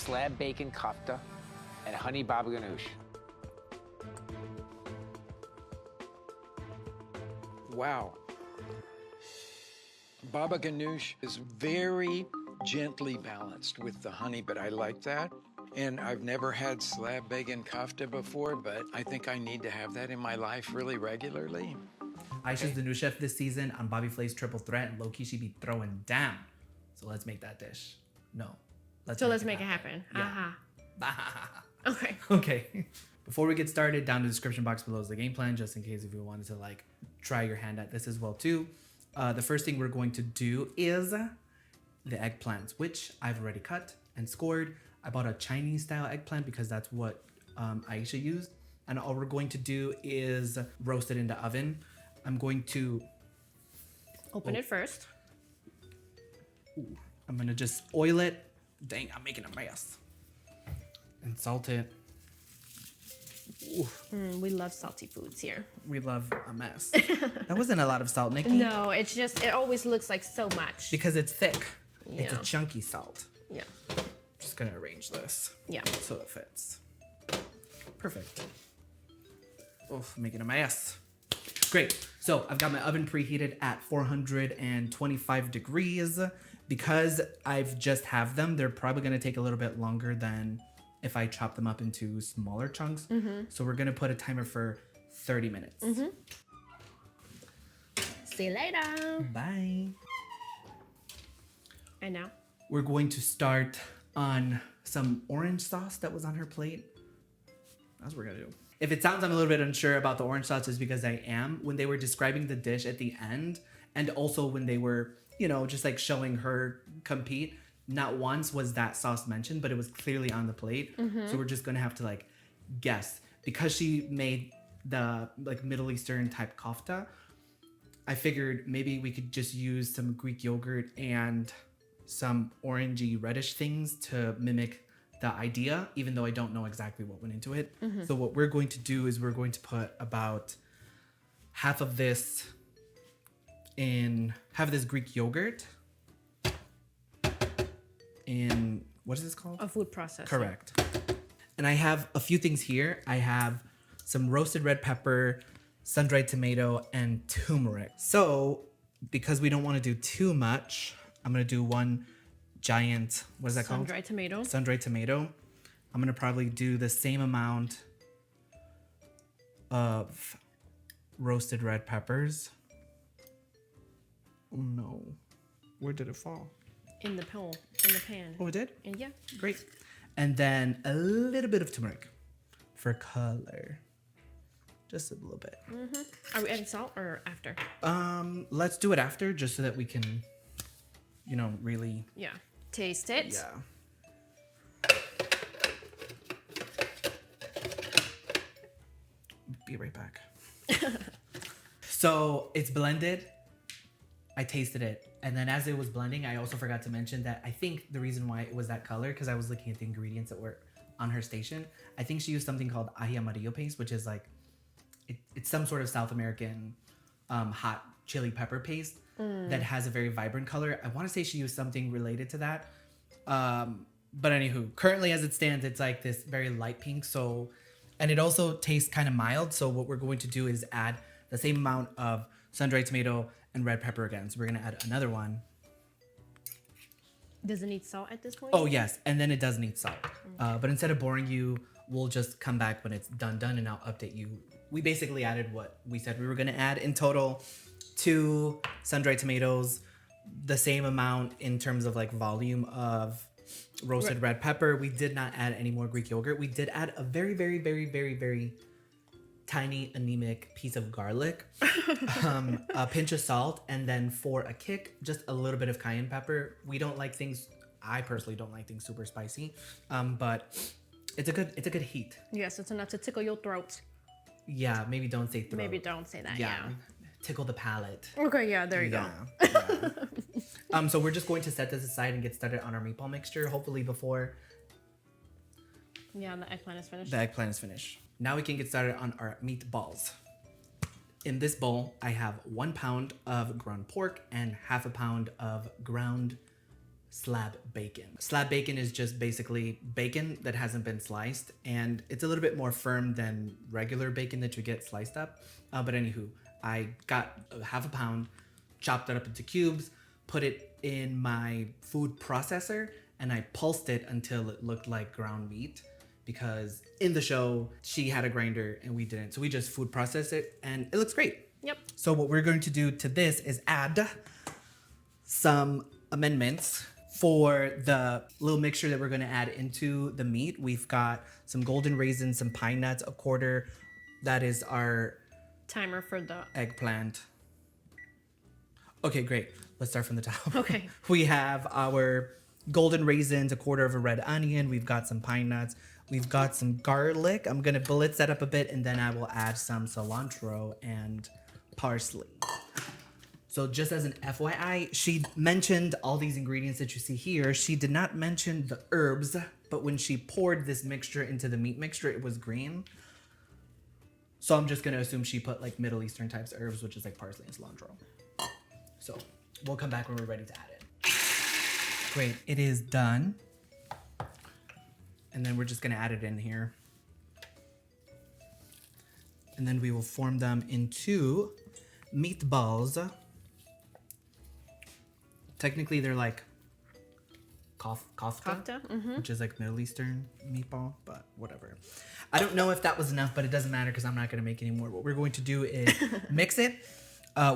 slab bacon kofta, and honey baba ganoush. Wow. Baba ganoush is very gently balanced with the honey, but I like that. And I've never had slab bacon kofta before, but I think I need to have that in my life really regularly. Aisha's the new chef this season on Bobby Flay's Triple Threat, and low-key she be throwing down. So let's make that dish. No. Let's make it happen. Yeah. Okay. Okay. Before we get started, down in the description box below is the game plan, just in case if you wanted to like try your hand at this as well too. The first thing we're going to do is the eggplants, which I've already cut and scored. I bought a Chinese style eggplant because that's what Aisha used. And all we're going to do is roast it in the oven. I'm going to Open it first. I'm gonna just oil it. Dang, I'm making a mess. And salt it. We love salty foods here. We love a mess. That wasn't a lot of salt, Nikki. No, it's just, it always looks like so much. Because it's thick. It's a Yeah. chunky salt. Yeah. Just gonna arrange this. Yeah. So it fits. Perfect. Oof, making a mess. Great. So I've got my oven preheated at 425 degrees. Because I've just have them, they're probably gonna take a little bit longer than if I chop them up into smaller chunks. So we're gonna put a timer for 30 minutes. See you later. Bye. And now? We're going to start on some orange sauce that was on her plate. That's what we're gonna do. If it sounds I'm a little bit unsure about the orange sauce, it's because I am. When they were describing the dish at the end, and also when they were, you know, just like showing her compete, not once was that sauce mentioned, but it was clearly on the plate. So we're just gonna have to like guess. Because she made the like Middle Eastern type kofta, I figured maybe we could just use some Greek yogurt and some orangey reddish things to mimic the idea, even though I don't know exactly what went into it. So what we're going to do is we're going to put about half of this Greek yogurt in, what is this called? A food processor. Correct. And I have a few things here. I have some roasted red pepper, sun-dried tomato, and turmeric. So because we don't want to do too much, I'm going to do one giant, what is that called? Sun-dried tomato. Sun-dried tomato. I'm going to probably do the same amount of roasted red peppers. Oh no. Where did it fall? In the pan. Oh, it did? And yeah. Great. And then a little bit of turmeric for color. Just a little bit. Are we adding salt or after? Let's do it after just so that we can, you know, really. Yeah. Taste it. Yeah. Be right back. So it's blended. I tasted it. And then as it was blending, I also forgot to mention that I think the reason why it was that color, because I was looking at the ingredients that were on her station. I think she used something called ají amarillo paste, which is like, it's some sort of South American hot chili pepper paste that has a very vibrant color. I want to say she used something related to that. But anywho, currently as it stands, it's like this very light pink. So, and it also tastes kind of mild. So what we're going to do is add the same amount of sun-dried tomato and red pepper again. So we're going to add another one. Does it need salt at this point? Oh yes, and then it does need salt. But instead of boring you, we'll just come back when it's done and I'll update you. We basically added what we said we were gonna add in total: 2 sun-dried tomatoes, the same amount in terms of like volume of roasted red pepper. We did not add any more Greek yogurt. We did add a very, very, very, very, very tiny anemic piece of garlic, a pinch of salt, and then for a kick, just a little bit of cayenne pepper. We don't like things, I personally don't like things super spicy, but it's a good heat. Yes, it's enough to tickle your throat. Yeah, maybe don't say throat. Maybe don't say that. Yeah. Tickle the palate. Okay, yeah, there you go. Yeah. So we're just going to set this aside and get started on our meatball mixture, hopefully before Yeah, the eggplant is finished. the eggplant is finished. Now we can get started on our meatballs. In this bowl, I have 1 pound of ground pork and half a pound of ground slab bacon. Slab bacon is just basically bacon that hasn't been sliced, and it's a little bit more firm than regular bacon that you get sliced up. But anywho, I got half a pound, chopped it up into cubes, put it in my food processor, and I pulsed it until it looked like ground meat, because in the show she had a grinder and we didn't. So we just food processed it and it looks great. Yep. So what we're going to do to this is add some amendments for the little mixture that we're going to add into the meat. We've got some golden raisins, some pine nuts, a quarter. That is our Timer for the... eggplant. Okay, great. Let's start from the top. Okay. We have our golden raisins, a quarter of a red onion. We've got some pine nuts. We've got some garlic. I'm going to blitz that up a bit, and then I will add some cilantro and parsley. So just as an FYI, she mentioned all these ingredients that you see here. She did not mention the herbs, but when she poured this mixture into the meat mixture, it was green. So I'm just going to assume she put like Middle Eastern types of herbs, which is like parsley and cilantro. So we'll come back when we're ready to add it. Great, it is done. And then we're just gonna add it in here. And then we will form them into meatballs. Technically they're like kofta, Kofta, which is like Middle Eastern meatball, but whatever. I don't know if that was enough, but it doesn't matter because I'm not gonna make any more. What we're going to do is mix it.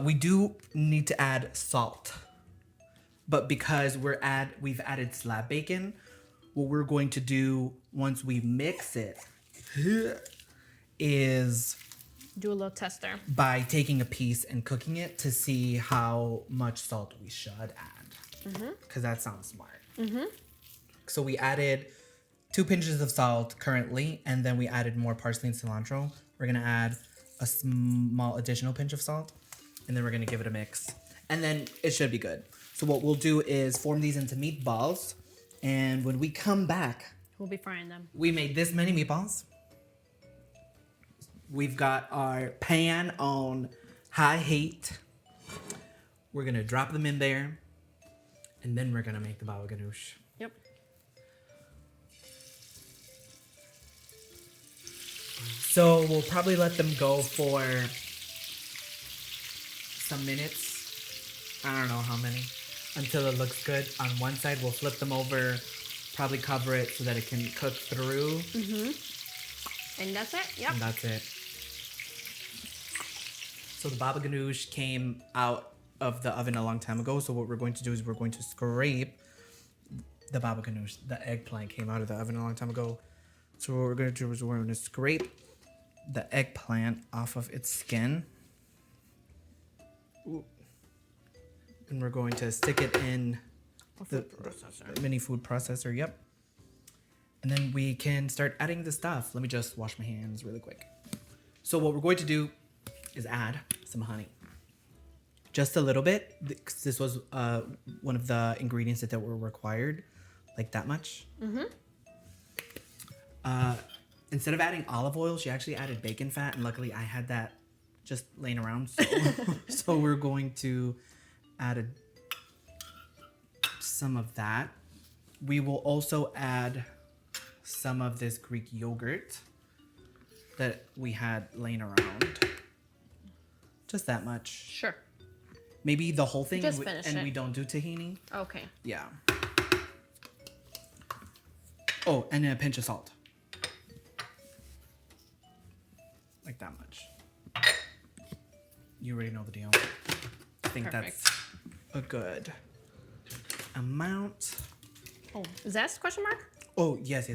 We do need to add salt, but because we've added slab bacon, what we're going to do once we mix it is do a little tester. By taking a piece and cooking it to see how much salt we should add, because that sounds smart. So we added 2 pinches of salt currently, and then we added more parsley and cilantro. We're gonna add a small additional pinch of salt, and then we're gonna give it a mix, and then it should be good. So what we'll do is form these into meatballs, and when we come back, We'll be frying them. we made this many meatballs. We've got our pan on high heat. We're gonna drop them in there, and then we're gonna make the baba ganoush. Yep. So we'll probably let them go for some minutes. I don't know how many. Until it looks good. On one side, we'll flip them over, probably cover it so that it can cook through. And that's it? Yep. And that's it. So the baba ganoush came out of the oven a long time ago. So what we're going to do is we're going to scrape the baba ganoush. The eggplant came out of the oven a long time ago. So what we're going to do is we're going to scrape the eggplant off of its skin. Ooh. And we're going to stick it in the mini food processor. Yep. And then we can start adding the stuff. Let me just wash my hands really quick. So what we're going to do is add some honey. Just a little bit. This was one of the ingredients that were required. Like that much. Instead of adding olive oil, she actually added bacon fat. And luckily I had that just laying around. So, so we're going to add some of that. We will also add some of this Greek yogurt that we had laying around. Just that much. Sure. Maybe the whole thing. Just finish it. We don't do tahini. Okay. Yeah. Oh, and a pinch of salt. Like that much. You already know the deal. I think Perfect. that's a good amount. Oh, is that a question mark? Oh, yes.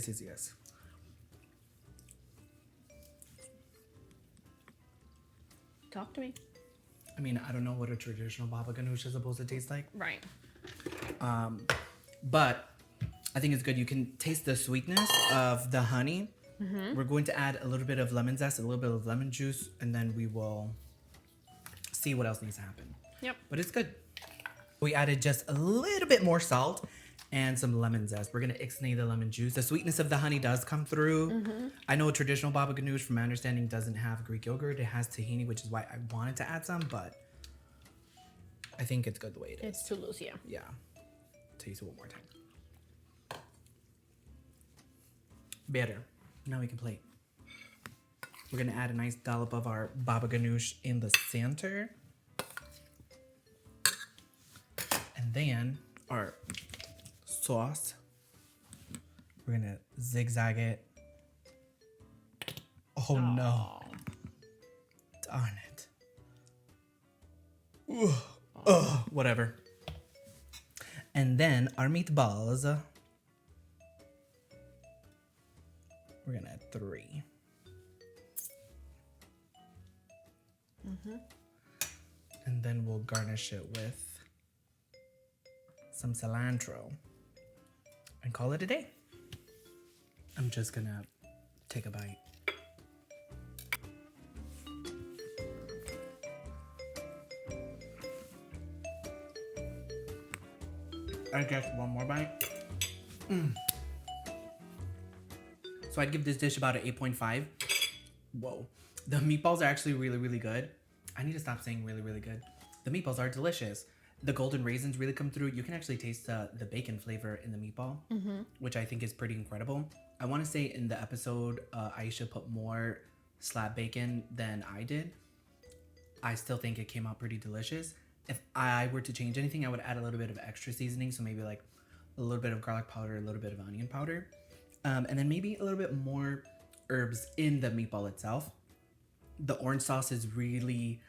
Talk to me. I mean, I don't know what a traditional baba ganoush is supposed to taste like. Right. But I think it's good. You can taste the sweetness of the honey. We're going to add a little bit of lemon zest, a little bit of lemon juice, and then we will see what else needs to happen. Yep. But it's good. We added just a little bit more salt and some lemon zest. We're going to ixnay the lemon juice. The sweetness of the honey does come through. I know a traditional baba ganoush, from my understanding, doesn't have Greek yogurt. It has tahini, which is why I wanted to add some, but I think it's good the way it is. It's too loose, yeah. Yeah. taste it one more time. Better. Now we can plate. We're gonna add a nice dollop of our baba ganoush in the center. And then our sauce. We're gonna zigzag it. Oh no. Darn it. Whatever. And then our meatballs. We're gonna add 3. And then we'll garnish it with some cilantro and call it a day. I'm just gonna take a bite. I guess one more bite. So I'd give this dish about an 8.5. Whoa. The meatballs are actually really, really good. I need to stop saying really, really good. The meatballs are delicious. The golden raisins really come through. You can actually taste the bacon flavor in the meatball, which I think is pretty incredible. I want to say in the episode, Aisha put more slab bacon than I did. I still think it came out pretty delicious. If I were to change anything, I would add a little bit of extra seasoning. So maybe like a little bit of garlic powder, a little bit of onion powder. And then maybe a little bit more herbs in the meatball itself. The orange sauce is really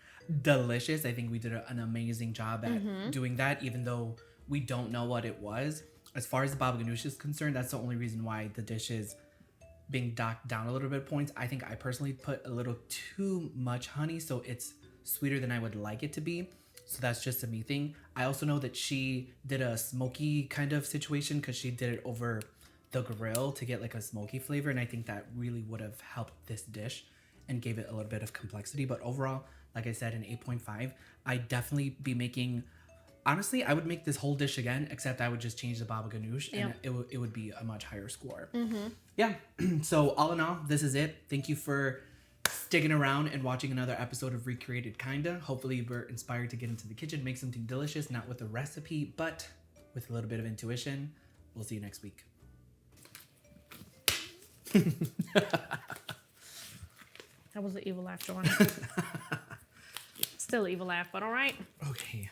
delicious. I think we did an amazing job at doing that, even though we don't know what it was. As far as the baba ganoush is concerned, that's the only reason why the dish is being docked down a little bit points. I think I personally put a little too much honey, so it's sweeter than I would like it to be. So that's just a me thing. I also know that she did a smoky kind of situation because she did it over the grill to get like a smoky flavor, and I think that really would have helped this dish and gave it a little bit of complexity. But overall, like I said, an 8.5. I'd definitely be making, honestly, I would make this whole dish again, except I would just change the baba ganoush and it would be a much higher score. Yeah. So all in all, this is it. Thank you for sticking around and watching another episode of Recreated Kinda. Hopefully you were inspired to get into the kitchen, make something delicious, not with a recipe, but with a little bit of intuition. We'll see you next week. That was an evil laugh, Jordan. Still evil laugh, but all right. Okay.